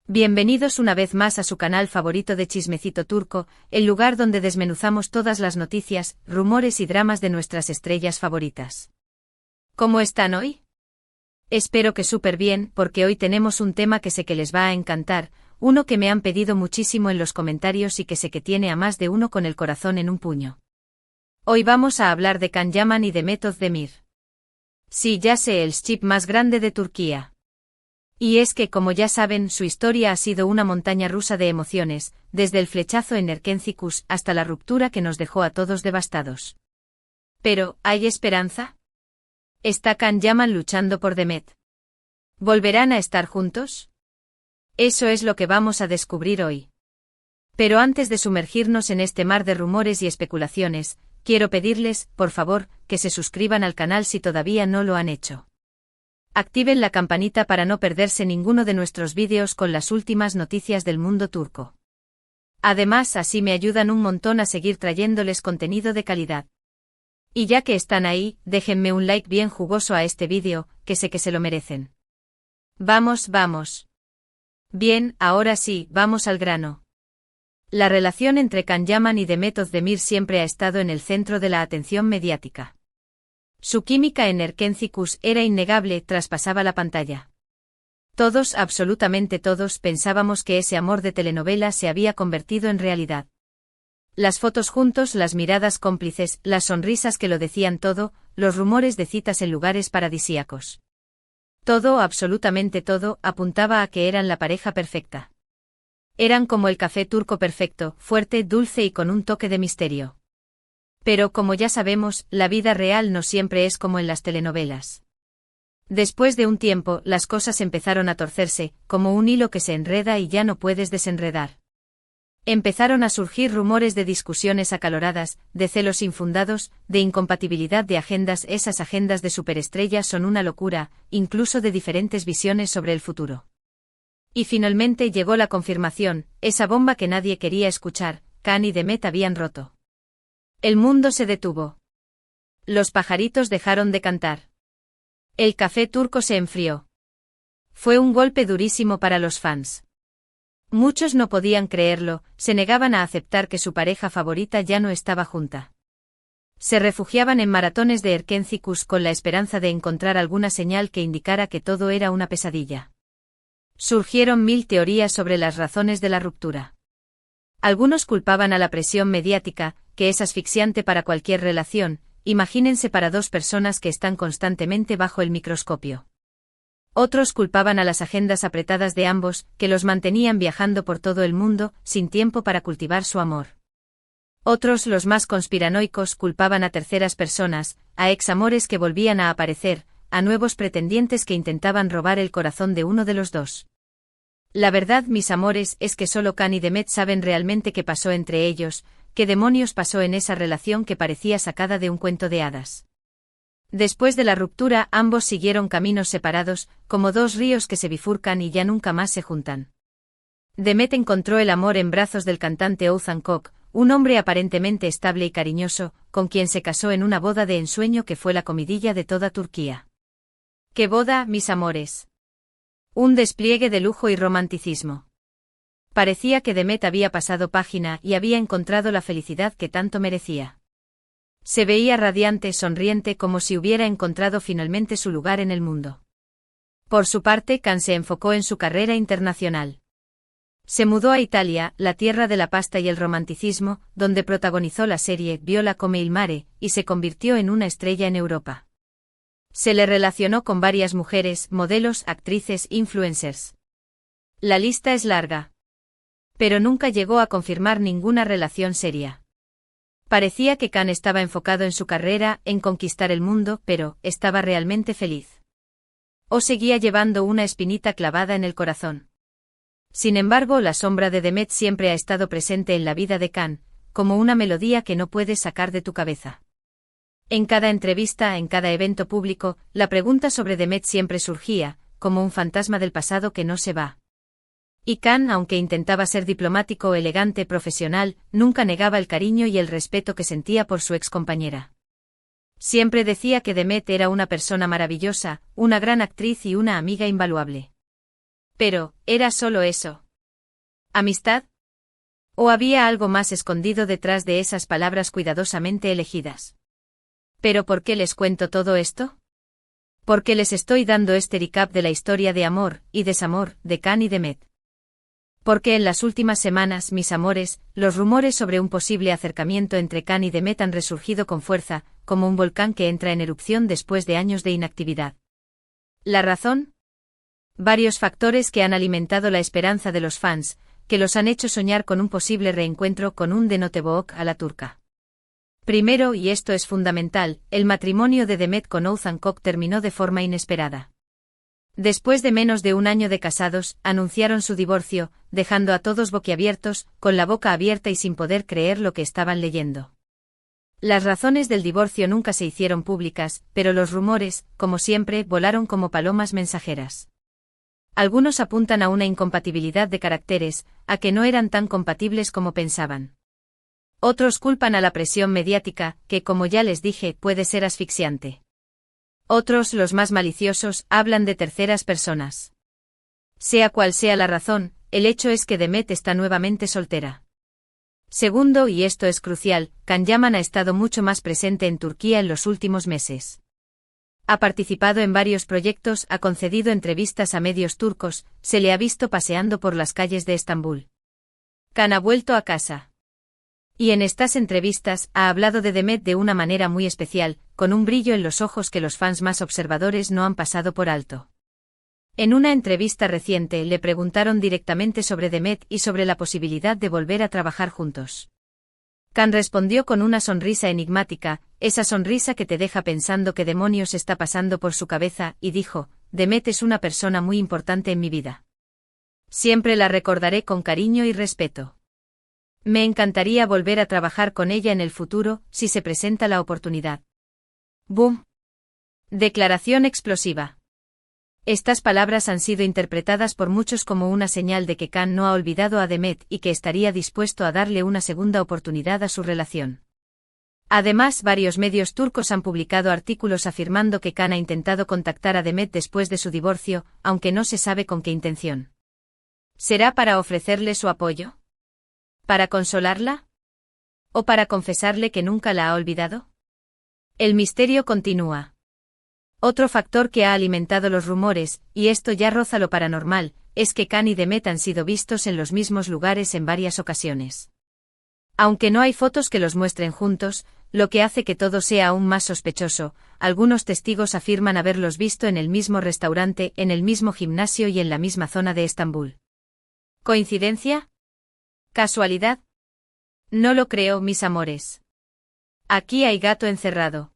Bienvenidos una vez más a su canal favorito de Chismecito Turco, el lugar donde desmenuzamos todas las noticias, rumores y dramas de nuestras estrellas favoritas. ¿Cómo están hoy? Espero que súper bien, porque hoy tenemos un tema que sé que les va a encantar, uno que me han pedido muchísimo en los comentarios y que sé que tiene a más de uno con el corazón en un puño. Hoy vamos a hablar de Can Yaman y Demet Özdemir. Sí, ya sé, el ship más grande de Turquía. Y es que, como ya saben, su historia ha sido una montaña rusa de emociones, desde el flechazo en Erkencikus hasta la ruptura que nos dejó a todos devastados. Pero, ¿hay esperanza? ¿Está Can Yaman luchando por Demet? ¿Volverán a estar juntos? Eso es lo que vamos a descubrir hoy. Pero antes de sumergirnos en este mar de rumores y especulaciones, quiero pedirles, por favor, que se suscriban al canal si todavía no lo han hecho. Activen la campanita para no perderse ninguno de nuestros vídeos con las últimas noticias del mundo turco. Además, así me ayudan un montón a seguir trayéndoles contenido de calidad. Y ya que están ahí, déjenme un like bien jugoso a este vídeo, que sé que se lo merecen. Vamos. Bien, ahora sí, vamos al grano. La relación entre Can Yaman y Demet Özdemir siempre ha estado en el centro de la atención mediática. Su química en Erkencikus era innegable, traspasaba la pantalla. Todos, absolutamente todos, pensábamos que ese amor de telenovela se había convertido en realidad. Las fotos juntos, las miradas cómplices, las sonrisas que lo decían todo, los rumores de citas en lugares paradisíacos. Todo, absolutamente todo, apuntaba a que eran la pareja perfecta. Eran como el café turco perfecto, fuerte, dulce y con un toque de misterio. Pero como ya sabemos, la vida real no siempre es como en las telenovelas. Después de un tiempo, las cosas empezaron a torcerse, como un hilo que se enreda y ya no puedes desenredar. Empezaron a surgir rumores de discusiones acaloradas, de celos infundados, de incompatibilidad de agendas. Esas agendas de superestrellas son una locura, incluso de diferentes visiones sobre el futuro. Y finalmente llegó la confirmación, esa bomba que nadie quería escuchar: Can y Demet habían roto. El mundo se detuvo. Los pajaritos dejaron de cantar. El café turco se enfrió. Fue un golpe durísimo para los fans. Muchos no podían creerlo, se negaban a aceptar que su pareja favorita ya no estaba junta. Se refugiaban en maratones de Erkencikus con la esperanza de encontrar alguna señal que indicara que todo era una pesadilla. Surgieron 1000 teorías sobre las razones de la ruptura. Algunos culpaban a la presión mediática, que es asfixiante para cualquier relación, imagínense para dos personas que están constantemente bajo el microscopio. Otros culpaban a las agendas apretadas de ambos, que los mantenían viajando por todo el mundo, sin tiempo para cultivar su amor. Otros, los más conspiranoicos, culpaban a terceras personas, a examores que volvían a aparecer, a nuevos pretendientes que intentaban robar el corazón de uno de los dos. La verdad, mis amores, es que solo Can y Demet saben realmente qué pasó entre ellos, qué demonios pasó en esa relación que parecía sacada de un cuento de hadas. Después de la ruptura, ambos siguieron caminos separados, como dos ríos que se bifurcan y ya nunca más se juntan. Demet encontró el amor en brazos del cantante Oğuzhan Koç, un hombre aparentemente estable y cariñoso, con quien se casó en una boda de ensueño que fue la comidilla de toda Turquía. ¡Qué boda, mis amores! Un despliegue de lujo y romanticismo. Parecía que Demet había pasado página y había encontrado la felicidad que tanto merecía. Se veía radiante, sonriente, como si hubiera encontrado finalmente su lugar en el mundo. Por su parte, Can se enfocó en su carrera internacional. Se mudó a Italia, la tierra de la pasta y el romanticismo, donde protagonizó la serie Viola come il mare, y se convirtió en una estrella en Europa. Se le relacionó con varias mujeres, modelos, actrices, influencers. La lista es larga. Pero nunca llegó a confirmar ninguna relación seria. Parecía que Can estaba enfocado en su carrera, en conquistar el mundo, pero ¿estaba realmente feliz? ¿O seguía llevando una espinita clavada en el corazón? Sin embargo, la sombra de Demet siempre ha estado presente en la vida de Can, como una melodía que no puedes sacar de tu cabeza. En cada entrevista, en cada evento público, la pregunta sobre Demet siempre surgía, como un fantasma del pasado que no se va. Y Can, aunque intentaba ser diplomático, elegante, profesional, nunca negaba el cariño y el respeto que sentía por su excompañera. Siempre decía que Demet era una persona maravillosa, una gran actriz y una amiga invaluable. Pero, ¿era solo eso? ¿Amistad? ¿O había algo más escondido detrás de esas palabras cuidadosamente elegidas? ¿Pero por qué les cuento todo esto? Porque les estoy dando este recap de la historia de amor y desamor de Khan y Demet. Porque en las últimas semanas, mis amores, los rumores sobre un posible acercamiento entre Khan y Demet han resurgido con fuerza, como un volcán que entra en erupción después de años de inactividad. ¿La razón? Varios factores que han alimentado la esperanza de los fans, que los han hecho soñar con un posible reencuentro con un Denotebook a la turca. Primero, y esto es fundamental, el matrimonio de Demet con Oğuzhan Koç terminó de forma inesperada. Después de menos de un año de casados, anunciaron su divorcio, dejando a todos boquiabiertos, con la boca abierta y sin poder creer lo que estaban leyendo. Las razones del divorcio nunca se hicieron públicas, pero los rumores, como siempre, volaron como palomas mensajeras. Algunos apuntan a una incompatibilidad de caracteres, a que no eran tan compatibles como pensaban. Otros culpan a la presión mediática, que como ya les dije, puede ser asfixiante. Otros, los más maliciosos, hablan de terceras personas. Sea cual sea la razón, el hecho es que Demet está nuevamente soltera. Segundo, y esto es crucial, Can Yaman ha estado mucho más presente en Turquía en los últimos meses. Ha participado en varios proyectos, ha concedido entrevistas a medios turcos, se le ha visto paseando por las calles de Estambul. Can ha vuelto a casa. Y en estas entrevistas ha hablado de Demet de una manera muy especial, con un brillo en los ojos que los fans más observadores no han pasado por alto. En una entrevista reciente le preguntaron directamente sobre Demet y sobre la posibilidad de volver a trabajar juntos. Can respondió con una sonrisa enigmática, esa sonrisa que te deja pensando qué demonios está pasando por su cabeza, y dijo, Demet es una persona muy importante en mi vida. Siempre la recordaré con cariño y respeto. Me encantaría volver a trabajar con ella en el futuro, si se presenta la oportunidad. ¡Boom! Declaración explosiva. Estas palabras han sido interpretadas por muchos como una señal de que Can no ha olvidado a Demet y que estaría dispuesto a darle una segunda oportunidad a su relación. Además, varios medios turcos han publicado artículos afirmando que Can ha intentado contactar a Demet después de su divorcio, aunque no se sabe con qué intención. ¿Será para ofrecerle su apoyo? ¿Para consolarla? ¿O para confesarle que nunca la ha olvidado? El misterio continúa. Otro factor que ha alimentado los rumores, y esto ya roza lo paranormal, es que Can y Demet han sido vistos en los mismos lugares en varias ocasiones. Aunque no hay fotos que los muestren juntos, lo que hace que todo sea aún más sospechoso, algunos testigos afirman haberlos visto en el mismo restaurante, en el mismo gimnasio y en la misma zona de Estambul. ¿Coincidencia? ¿Casualidad? No lo creo, mis amores. Aquí hay gato encerrado.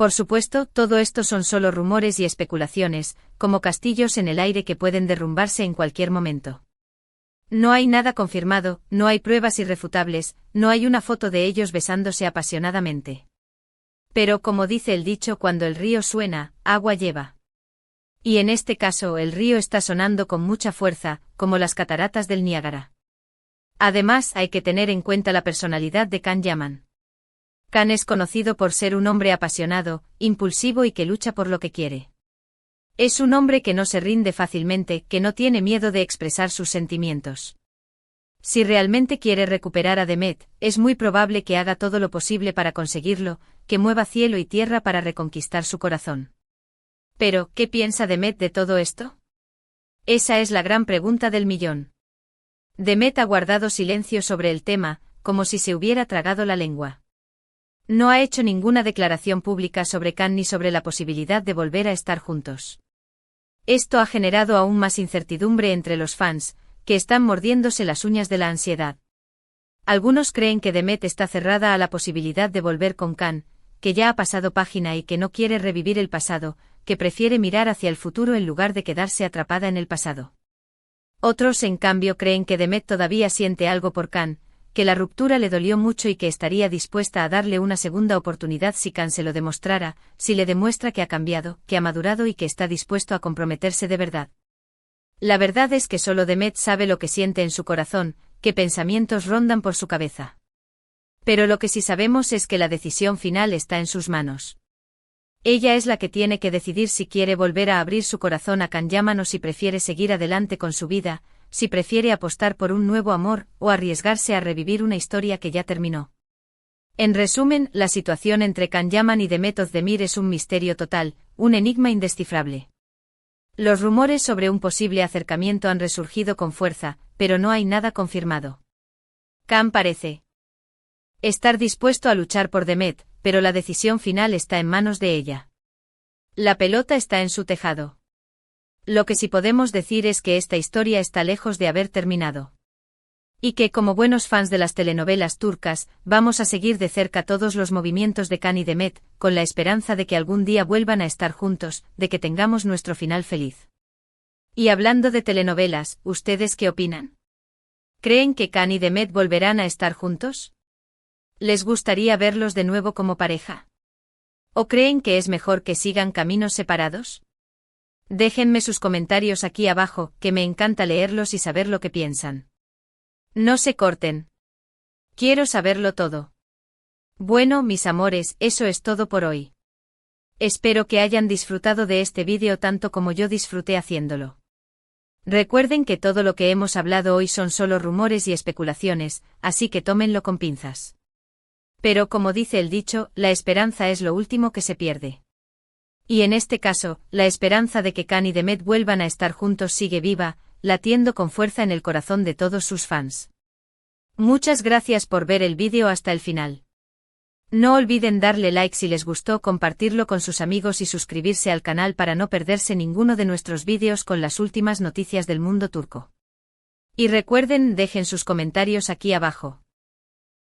Por supuesto, todo esto son solo rumores y especulaciones, como castillos en el aire que pueden derrumbarse en cualquier momento. No hay nada confirmado, no hay pruebas irrefutables, no hay una foto de ellos besándose apasionadamente. Pero como dice el dicho, cuando el río suena, agua lleva. Y en este caso el río está sonando con mucha fuerza, como las cataratas del Niágara. Además, hay que tener en cuenta la personalidad de Can Yaman. Can es conocido por ser un hombre apasionado, impulsivo y que lucha por lo que quiere. Es un hombre que no se rinde fácilmente, que no tiene miedo de expresar sus sentimientos. Si realmente quiere recuperar a Demet, es muy probable que haga todo lo posible para conseguirlo, que mueva cielo y tierra para reconquistar su corazón. Pero, ¿qué piensa Demet de todo esto? Esa es la gran pregunta del millón. Demet ha guardado silencio sobre el tema, como si se hubiera tragado la lengua. No ha hecho ninguna declaración pública sobre Can ni sobre la posibilidad de volver a estar juntos. Esto ha generado aún más incertidumbre entre los fans, que están mordiéndose las uñas de la ansiedad. Algunos creen que Demet está cerrada a la posibilidad de volver con Can, que ya ha pasado página y que no quiere revivir el pasado, que prefiere mirar hacia el futuro en lugar de quedarse atrapada en el pasado. Otros, en cambio, creen que Demet todavía siente algo por Can, que la ruptura le dolió mucho y que estaría dispuesta a darle una segunda oportunidad si Can se lo demostrara, si le demuestra que ha cambiado, que ha madurado y que está dispuesto a comprometerse de verdad. La verdad es que solo Demet sabe lo que siente en su corazón, qué pensamientos rondan por su cabeza. Pero lo que sí sabemos es que la decisión final está en sus manos. Ella es la que tiene que decidir si quiere volver a abrir su corazón a Can Yaman o si prefiere seguir adelante con su vida, si prefiere apostar por un nuevo amor o arriesgarse a revivir una historia que ya terminó. En resumen, la situación entre Can Yaman y Demet Özdemir es un misterio total, un enigma indescifrable. Los rumores sobre un posible acercamiento han resurgido con fuerza, pero no hay nada confirmado. Can parece estar dispuesto a luchar por Demet, pero la decisión final está en manos de ella. La pelota está en su tejado. Lo que sí podemos decir es que esta historia está lejos de haber terminado. Y que, como buenos fans de las telenovelas turcas, vamos a seguir de cerca todos los movimientos de Can y Demet, con la esperanza de que algún día vuelvan a estar juntos, de que tengamos nuestro final feliz. Y hablando de telenovelas, ¿ustedes qué opinan? ¿Creen que Can y Demet volverán a estar juntos? ¿Les gustaría verlos de nuevo como pareja? ¿O creen que es mejor que sigan caminos separados? Déjenme sus comentarios aquí abajo, que me encanta leerlos y saber lo que piensan. No se corten. Quiero saberlo todo. Bueno, mis amores, eso es todo por hoy. Espero que hayan disfrutado de este vídeo tanto como yo disfruté haciéndolo. Recuerden que todo lo que hemos hablado hoy son solo rumores y especulaciones, así que tómenlo con pinzas. Pero como dice el dicho, la esperanza es lo último que se pierde. Y en este caso, la esperanza de que Can y Demet vuelvan a estar juntos sigue viva, latiendo con fuerza en el corazón de todos sus fans. Muchas gracias por ver el vídeo hasta el final. No olviden darle like si les gustó, compartirlo con sus amigos y suscribirse al canal para no perderse ninguno de nuestros vídeos con las últimas noticias del mundo turco. Y recuerden, dejen sus comentarios aquí abajo.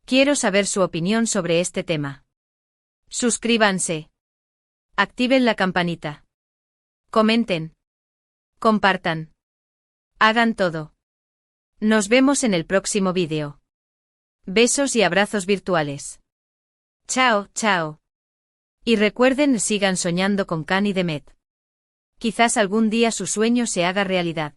Quiero saber su opinión sobre este tema. Suscríbanse. Activen la campanita. Comenten. Compartan. Hagan todo. Nos vemos en el próximo vídeo. Besos y abrazos virtuales. Chao, chao. Y recuerden, sigan soñando con Can y Demet. Quizás algún día su sueño se haga realidad.